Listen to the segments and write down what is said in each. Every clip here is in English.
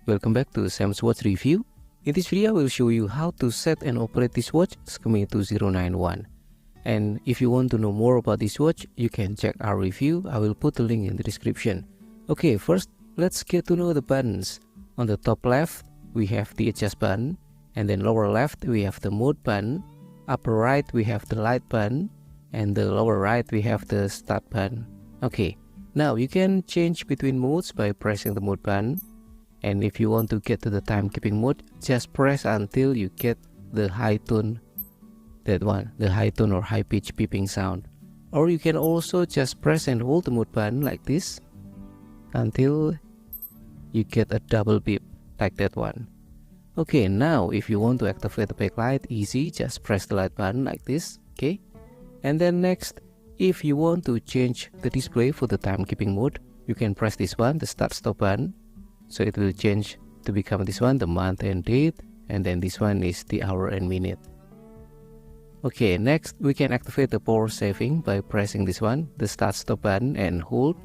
Welcome back to Sam's Watch Review. In this video, I will show you how to set and operate this watch Skmei 2091. And if you want to know more about this watch, you can check our review. I will put the link in the description. Okay, first, let's get to know the buttons. On the top left, we have the adjust button. And then lower left, we have the mode button. Upper right, we have the light button. And the lower right, we have the start button. Okay, now you can change between modes by pressing the mode button. And if you want to get to the timekeeping mode, just press until you get the high tone, that one, the high tone or high pitch beeping sound. Or you can also just press and hold the mode button like this until you get a double beep like that one. Okay, now if you want to activate the backlight, easy, just press the light button like this. Okay, and then next, if you want to change the display for the timekeeping mode, you can press this one, the start stop button. So it will change to become this one, the month and date, and then this one is the hour and minute. Okay, next we can activate the power saving by pressing this one, the start stop button, and hold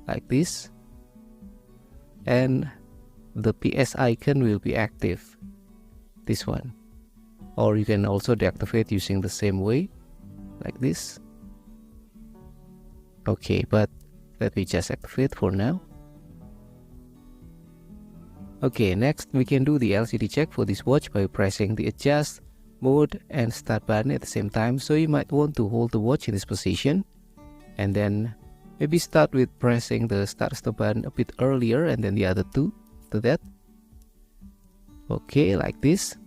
like this. And the PS icon will be active, this one. Or you can also deactivate using the same way, like this. Okay, but let me just activate for now. Okay, next we can do the LCD check for this watch by pressing the adjust, mode and start button at the same time. So you might want to hold the watch in this position and then maybe start with pressing the start stop button a bit earlier and then the other two to that. Okay, like this.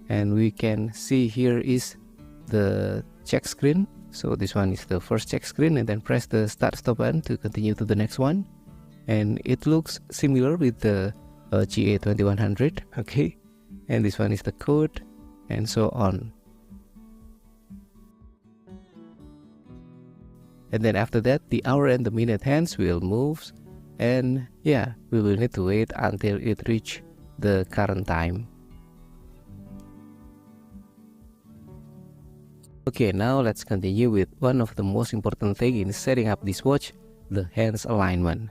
And we can see here is the check screen. So this one is the first check screen, and then press the start stop button to continue to the next one. And it looks similar with the GA2100. Okay, and this one is the code and so on. And then after that, the hour and the minute hands will move, and yeah, we will need to wait until it reach the current time. Okay, now let's continue with one of the most important thing in setting up this watch, the hands alignment.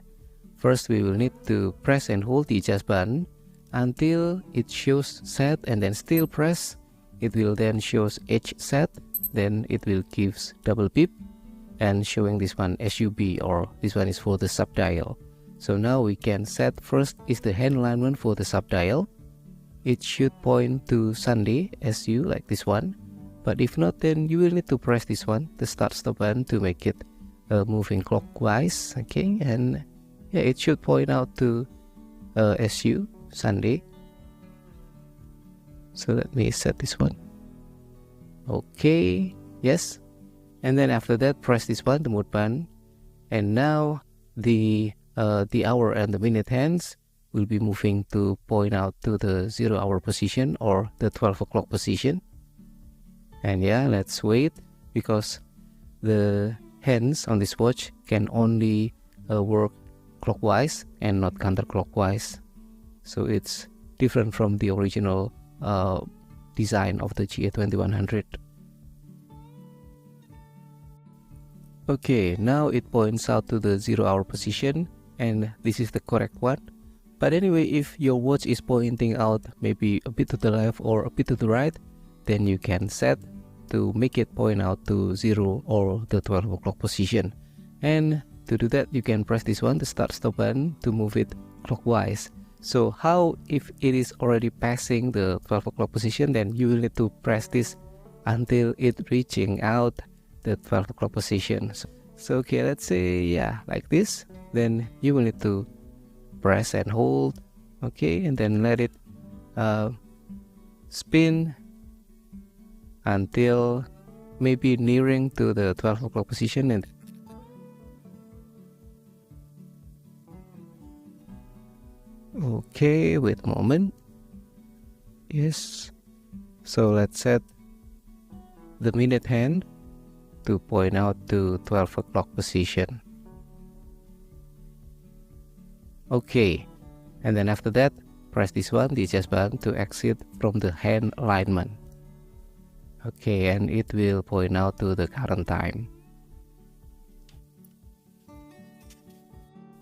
First, we will need to press and hold the adjust button until it shows set, and then still press. It will then shows edge set, then it will gives double beep and showing this one SUB, or this one is for the subdial. So now we can set. First is the hand alignment for the subdial. It should point to Sunday SU like this one, but if not, then you will need to press this one, the start stop button, to make it moving clockwise. Okay, and yeah, it should point out to SU, Sunday. So let me set this one. Okay, yes. And then after that, press this one, the mode button. And now the hour and the minute hands will be moving to point out to the 0 hour position or the 12 o'clock position. And yeah, let's wait, because the hands on this watch can only work clockwise and not counterclockwise. So it's different from the original design of the GA2100. Okay, now it points out to the 0 hour position, and this is the correct one. But anyway, if your watch is pointing out maybe a bit to the left or a bit to the right, then you can set to make it point out to 0 or the 12 o'clock position. And to do that, you can press this one, the start stop button, to move it clockwise. So how if it is already passing the 12 o'clock position, then you will need to press this until it reaching out the 12 o'clock position. So okay, let's say, yeah, like this. Then you will need to press and hold. Okay, and then let it spin until maybe nearing to the 12 o'clock position. And okay, wait a moment. Yes, so let's set the minute hand to point out to 12 o'clock position. Okay, and then after that, press this one, the adjust button, to exit from the hand alignment. Okay, and it will point out to the current time.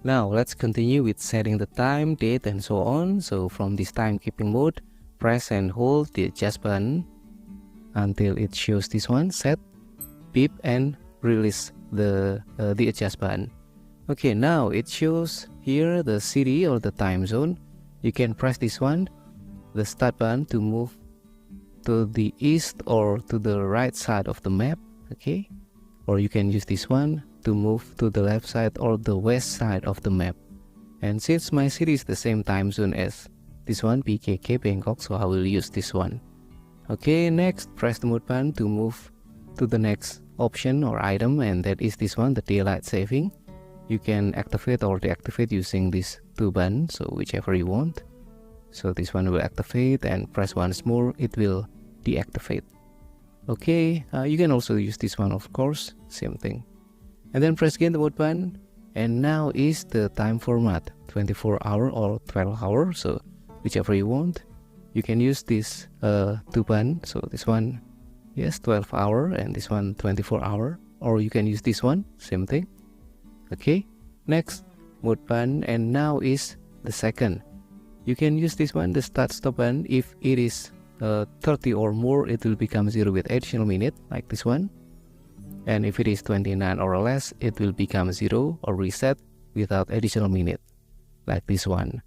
Now let's continue with setting the time, date and so on. So from this timekeeping mode, press and hold the adjust button until it shows this one, set, beep, and release the adjust button. Okay, now it shows here the city or the time zone. You can press this one, the start button, to move to the east or to the right side of the map. Okay, or you can use this one to move to the left side or the west side of the map. And since my city is the same time zone as this one, PKK Bangkok, so I will use this one. Okay, next press the mode button to move to the next option or item, and that is this one, the daylight saving. You can activate or deactivate using these two buttons, so whichever you want. So this one will activate, and press once more, it will deactivate. Okay, you can also use this one, of course, same thing. And then press again the mode button, and now is the time format, 24-hour or 12-hour, so whichever you want. You can use this two buttons, so this one, yes, 12-hour, and this one 24-hour, or you can use this one, same thing. Okay, next mode button, and now is the second. You can use this one, the start stop button. If it is 30 or more, it will become 0 with additional minute, like this one. And if it is 29 or less, it will become 0 or reset without additional minute, like this one.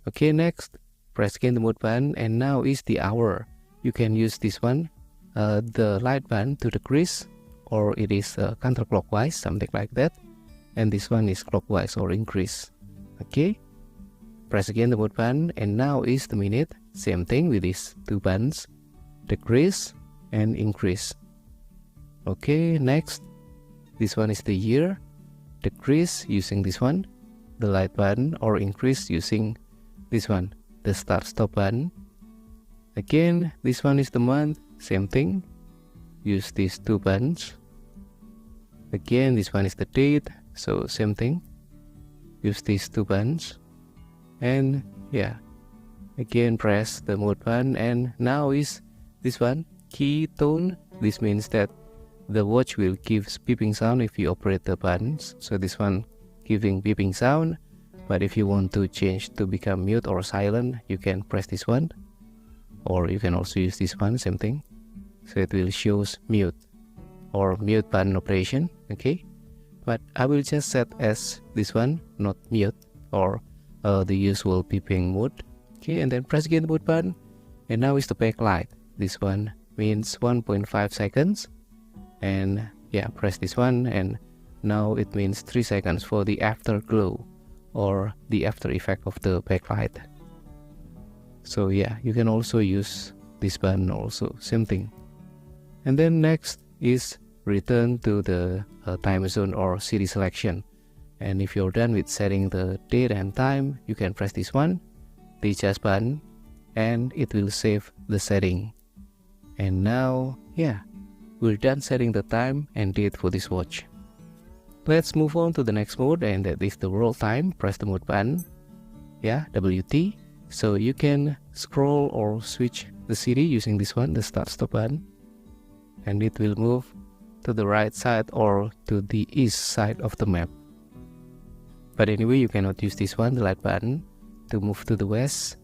Okay, next press again the mode button, and now is the hour. You can use this one, the light button, to decrease, or it is counterclockwise, something like that. And this one is clockwise or increase. Okay, press again the mode button, and now is the minute. Same thing with these two buttons, decrease and increase. Okay, next, this one is the year. Decrease using this one, the light button, or increase using this one, the start stop button. Again, this one is the month. Same thing, use these two buttons. Again, this one is the date, so same thing, use these two buttons. And yeah, again press the mode button, and now is this one, key tone. This means that the watch will give beeping sound if you operate the buttons. So this one giving beeping sound, but if you want to change to become mute or silent, you can press this one, or you can also use this one, same thing. So it will shows mute or mute button operation. Okay, but I will just set as this one, not mute, or the usual beeping mode. Okay, and then press again the mode button, and now is the backlight. This one means 1.5 seconds, and yeah, press this one, and now it means 3 seconds for the afterglow or the after effect of the backlight. So yeah, you can also use this button also, same thing. And then next is return to the time zone or city selection. And if you're done with setting the date and time, you can press this one, the adjust button, and it will save the setting. And now, yeah, we're done setting the time and date for this watch. Let's move on to the next mode, and that is the world time. Press the mode button, yeah, WT. So you can scroll or switch the city using this one, the start stop button, and it will move to the right side or to the east side of the map. But anyway, you cannot use this one, the light button, to move to the west,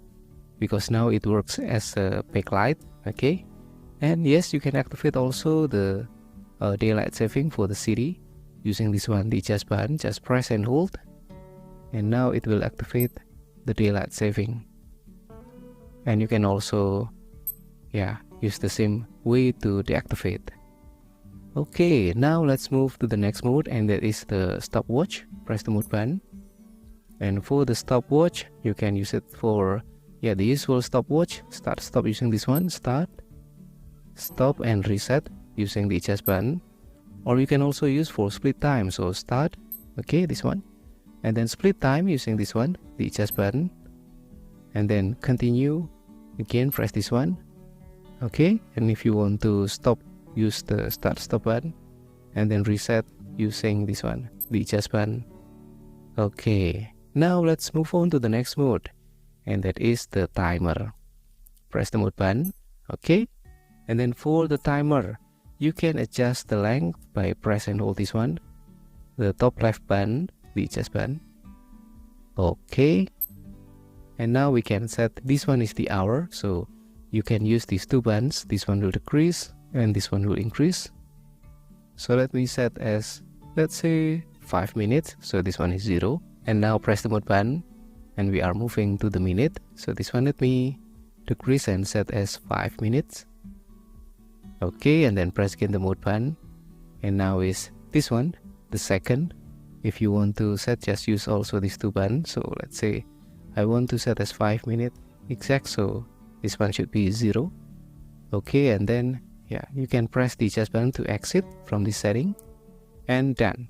because now it works as a backlight. Okay, and yes, you can activate also the daylight saving for the city using this one, the adjust button. Just press and hold, and now it will activate the daylight saving. And you can also, yeah, use the same way to deactivate. Okay, now let's move to the next mode, and that is the stopwatch. Press the mode button, and for the stopwatch, you can use it for, yeah, the usual stopwatch. Start, stop using this one, start, stop, and reset using the adjust button. Or you can also use for split time, so start, okay, this one, and then split time using this one, the adjust button, and then continue, again press this one. Okay, and if you want to stop, use the start stop button, and then reset using this one, the adjust button. Okay, now let's move on to the next mode, and that is the timer. Press the mode button, okay, and then for the timer, you can adjust the length by press and hold this one, the top left button, the adjust button, Okay. And now we can set, this one is the hour, so you can use these two buttons. This one will decrease and this one will increase. So let me set as, let's say 5 minutes, so this one is 0. And now press the mode button and we are moving to the minute. So this one let me decrease and set as 5 minutes. Okay, and then press again the mode button, and now is this one, the second. If you want to set, just use also these two buttons. So let's say I want to set as 5 minutes exact, so this one should be 0. Okay, and then yeah, you can press the adjust button to exit from this setting, and done.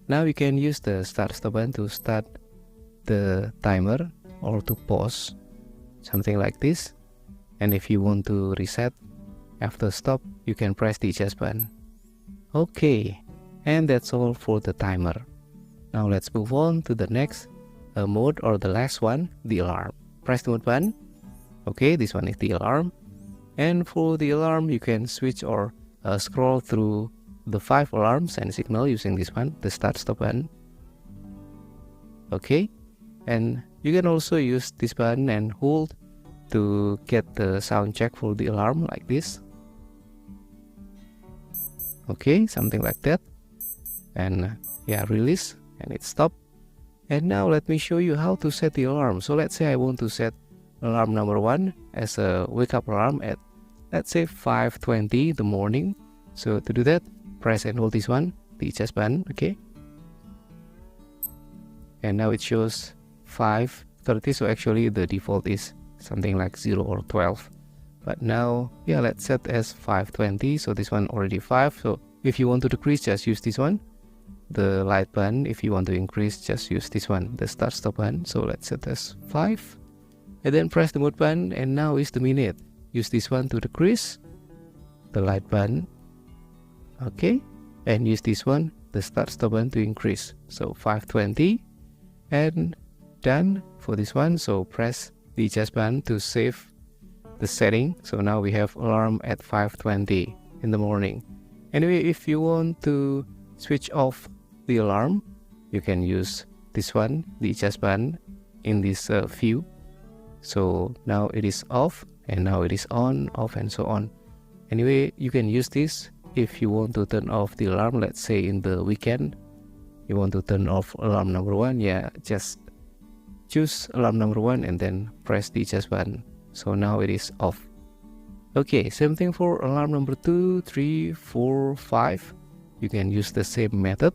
Now you can use the start stop button to start the timer or to pause, something like this. And if you want to reset after stop, you can press the adjust button. Okay, and that's all for the timer. Now let's move on to the next mode, or the last one, the alarm. Press the mode button. Okay, this one is the alarm. And for the alarm, you can switch or scroll through the 5 alarms and signal using this one, the start stop button. Okay, and you can also use this button and hold to get the sound check for the alarm, like this. Okay, something like that. And yeah, release and it stopped. And now let me show you how to set the alarm. So let's say I want to set alarm number 1 as a wake up alarm at, let's say 5:20 in the morning. So to do that, press and hold this one, the adjust button. Okay, and now it shows 5:30. So actually the default is something like 0 or 12, but now yeah, let's set as 5:20. So this one already 5. So if you want to decrease, just use this one, the light button. If you want to increase, just use this one, the start stop button. So let's set as 5, and then press the mode button, and now is the minute. Use this one to decrease, the light button. Okay, and use this one, the start stop button, to increase. So 5:20, and done for this one. So press the adjust button to save the setting. So now we have alarm at 5:20 in the morning. Anyway, if you want to switch off the alarm, you can use this one, the adjust button, in this view. So now it is off, and now it is on, off, and so on. Anyway, you can use this if you want to turn off the alarm. Let's say in the weekend you want to turn off alarm number 1, yeah, just choose alarm number 1 and then press the adjust button. So now it is off. Okay, same thing for alarm number 2, 3, 4, 5. You can use the same method.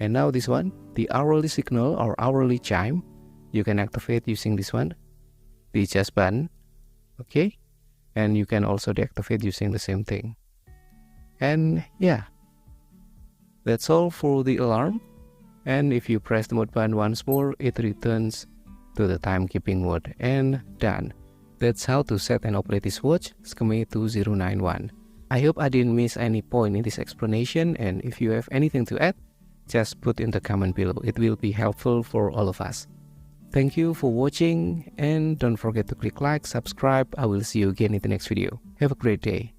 And now this one, the hourly signal or hourly chime, you can activate using this one, the adjust button. Okay, and you can also deactivate using the same thing. And yeah, that's all for the alarm. And if you press the mode button once more, it returns to the timekeeping mode, and done. That's how to set and operate this watch, Skmei 2091. I hope I didn't miss any point in this explanation, and if you have anything to add, just put in the comment below. It will be helpful for all of us. Thank you for watching, and don't forget to click like, subscribe. I will see you again in the next video. Have a great day.